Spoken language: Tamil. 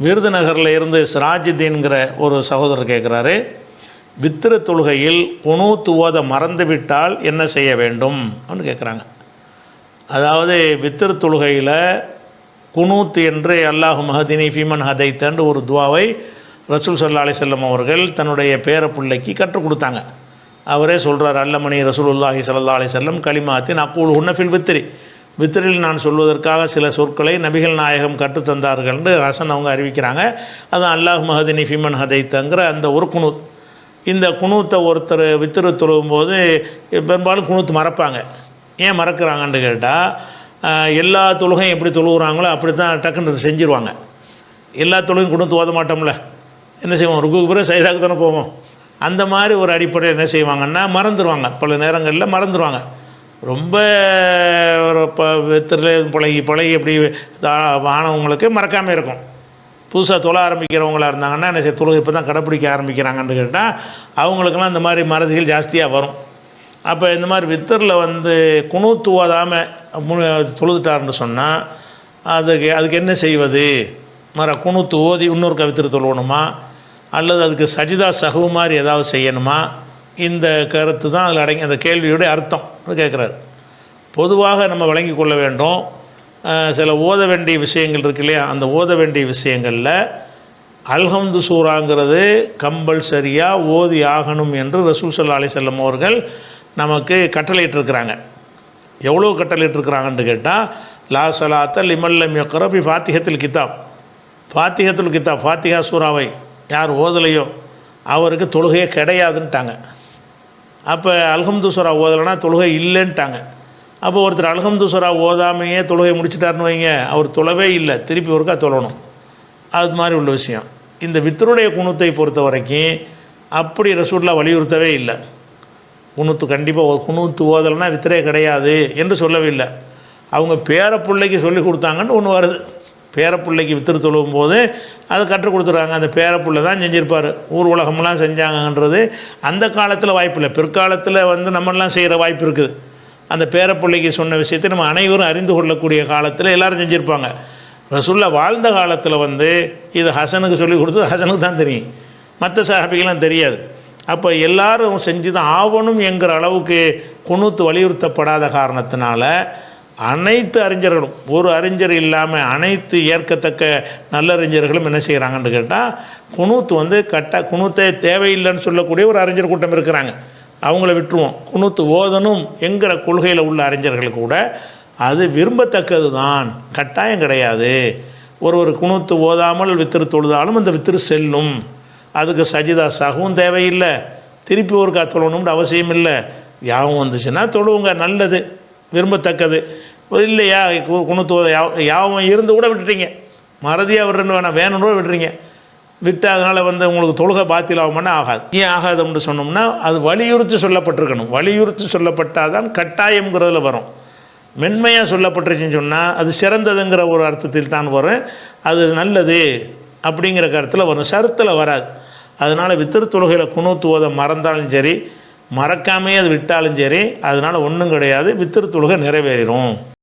விருதுநகரில் இருந்து சிராஜுதீன்கிற ஒரு சகோதரர் கேட்குறாரு, வித்திரு தொழுகையில் குனூத் ஓத மறந்துவிட்டால் என்ன செய்ய வேண்டும் அப்படின்னு கேட்குறாங்க. அதாவது வித்திரு தொழுகையில் குனூத் என்று அல்லாஹு மஹதினி ஃபீமன் ஹதைத்தன்று ஒரு துவாவை ரசூல் ஸல்லல்லாஹு அலைஹி வஸல்லம் அவர்கள் தன்னுடைய பேர பிள்ளைக்கு கற்றுக் கொடுத்தாங்க. அவரே சொல்கிறார், அல்லமணி ரசூலுல்லாஹி ஸல்லல்லாஹு அலைஹி வஸல்லம் கலிமாத்தின் அக்கூல் ஹுன்னஃபில் வித்திரி, வித்திரில் நான் சொல்வதற்காக சில சொற்களை நபிகள் நாயகம் கற்றுத்தந்தார்கள் என்று ஹசன் அவங்க அறிவிக்கிறாங்க. அதான் அல்லாஹ் மஹதினி ஃபீமன் ஹதைத்தங்கிற அந்த ஒரு குனூத். இந்த குனூத்தை ஒருத்தர் வித்திரு தொழும்போது பெரும்பாலும் குனூத் மறப்பாங்க. ஏன் மறக்கிறாங்கன்னு கேட்டால், எல்லா தொழுகையும் எப்படி தொழுகிறாங்களோ அப்படி தான் டக்குன்னு செஞ்சுருவாங்க. எல்லா தொழுகையும் குனூத் ஓத மாட்டோம்ல, என்ன செய்வோம், ருக்குக்கு பிறகு சைதாக்கு தானே போவோம். அந்த மாதிரி ஒரு அடிப்படையில் என்ன செய்வாங்கன்னா மறந்துடுவாங்க, பல நேரங்களில் மறந்துடுவாங்க. ரொம்ப ஒரு வித்திரில் பழகி எப்படி ஆனவங்களுக்கு மறக்காமல் இருக்கும். புதுசாக தொழ ஆரம்பிக்கிறவங்களாக இருந்தாங்கன்னா என்ன தொழுகை இப்போ தான் கடைப்பிடிக்க ஆரம்பிக்கிறாங்கன்னு கேட்டால் அவங்களுக்கெல்லாம் இந்த மாதிரி மறதிகள் ஜாஸ்தியாக வரும். அப்போ இந்த மாதிரி வித்தரில் குனூத் ஓதாமல் தொழுதுட்டாருன்னு சொன்னால் அதுக்கு என்ன செய்வது? குனூத்து ஓதி இன்னொரு வித்திரு தொழுவணுமா, அல்லது அதுக்கு சஜிதா சஹு மாதிரி ஏதாவது செய்யணுமா? இந்த கருத்து தான் அதில் அடங்கி அந்த கேள்வியுடைய அர்த்தம் கேட்குறாரு. பொதுவாக நம்ம வழங்கி கொள்ள வேண்டும், சில ஓத வேண்டிய விஷயங்கள் இருக்கு இல்லையா, அந்த ஓத வேண்டிய விஷயங்களில் அல்ஹம்து சூராங்கிறது கம்பல்சரியாக ஓதி ஆகணும் என்று ரசூல் ஸல்லல்லாஹு அலைஹி வஸல்லம் அவர்கள் நமக்கு கட்டளையிட்டிருக்கிறாங்க. எவ்வளோ கட்டளையிட்டிருக்கிறாங்கன்னு கேட்டால், லா ஸலாத்த லிமன் லம் யக்ரா பி ஃபாத்திஹத்துல் கிதாப், ஃபாத்திஹத்துல் கிதாப் ஃபாத்திஹா சூராவை யார் ஓதலையோ அவருக்கு தொழுகையே கிடையாதுன்ட்டாங்க. அப்போ அல்ஹம்து சூரா ஓதலைன்னா தொழுகை இல்லைன்ட்டாங்க. அப்போ ஒருத்தர் அல்ஹம்து சூரா ஓதாமையே தொழுகை முடிச்சுட்டாருன்னு வைங்க, அவர் தொழவே இல்லை, திருப்பி ஒருக்கா தொழணும். அது மாதிரி உள்ள விஷயம். இந்த வித்தருடைய குனூத்தை பொறுத்த வரைக்கும் அப்படி ரசூலுல்லாஹ் வலியுறுத்தவே இல்லை. குனூத்து கண்டிப்பாக குனூத்து ஓதலைன்னா வித்தரே கிடையாது என்று சொல்லவே இல்லை. அவங்க பேரப்பிள்ளைக்கு சொல்லி கொடுத்தாங்கன்னு ஒன்று வருது. பேரப்பிள்ளைக்கு வித்திரு தொழுவும் போது அதை கற்றுக் கொடுத்துருக்காங்க. அந்த பேரப்பிள்ளை தான் செஞ்சுருப்பார். ஊர் உலகம்லாம் செஞ்சாங்கன்றது அந்த காலத்தில் வாய்ப்பு இல்லை. பிற்காலத்தில் நம்மளாம் செய்கிற வாய்ப்பு இருக்குது. அந்த பேரப்பிள்ளைக்கு சொன்ன விஷயத்தை நம்ம அனைவரும் அறிந்து கொள்ளக்கூடிய காலத்தில் எல்லோரும் செஞ்சுருப்பாங்க. ரசூலுல்லாஹ் வாழ்ந்த காலத்தில் இது ஹசனுக்கு சொல்லி கொடுத்தது ஹசனுக்கு தான் தெரியும், மற்ற சஹாபிகளாம் தெரியாது. அப்போ எல்லாரும் செஞ்சு தான் ஆவணும் என்கிற அளவுக்கு குனூத்து வலியுறுத்தப்படாத காரணத்தினால அனைத்து அறிஞர்களும், ஒரு அறிஞர் இல்லாமல் அனைத்து ஏற்கத்தக்க நல்லறிஞர்களும் என்ன செய்கிறாங்கன்னு கேட்டால், குனூத்து குனூத்தே தேவையில்லைன்னு சொல்லக்கூடிய ஒரு அறிஞர் கூட்டம் இருக்கிறாங்க. அவங்கள விட்டுருவோம். குனூத்து ஓதணும் என்கிற கொள்கையில் உள்ள அறிஞர்கள் கூட அது விரும்பத்தக்கது தான், கட்டாயம் கிடையாது. ஒரு குனூத்து ஓதாமல் வித்திரு தொழுதாலும் அந்த வித்திரு செல்லும். அதுக்கு சஜிதா சகவும் தேவையில்லை, திருப்பி ஒருக்கா தொழணும்னு அவசியம் இல்லை. யாவும் வந்துச்சுன்னா தொழுவுங்க, நல்லது, விரும்பத்தக்கது. இல்லையா குனூத்து யாவும் இருந்து கூட விட்டுட்டீங்க, மறதியாக விடுறேன்னு வேணும்னு விடுறீங்க, விட்டு அதனால் உங்களுக்கு தொழுகை பாத்தில் ஆகும்னா ஆகாது. ஏன் ஆகாது அப்படின்னு சொன்னோம்னா அது வலியுறுத்தி சொல்லப்பட்டிருக்கணும். வலியுறுத்தி சொல்லப்பட்டால் தான் கட்டாயங்கிறதுல வரும். மென்மையாக சொல்லப்பட்டுருச்சுன்னு சொன்னால் அது சிறந்ததுங்கிற ஒரு அர்த்தத்தில் தான் வரும். அது நல்லது அப்படிங்கிற கருத்தில் வரும், சருத்தில் வராது. அதனால் வித்திரு தொழுகையில் குனூத்து ஓத மறந்தாலும் சரி, மறக்காமையே அது விட்டாலும் சரி, அதனால் ஒன்றும் கிடையாது, வித்திரு தொழுகை நிறைவேறும்.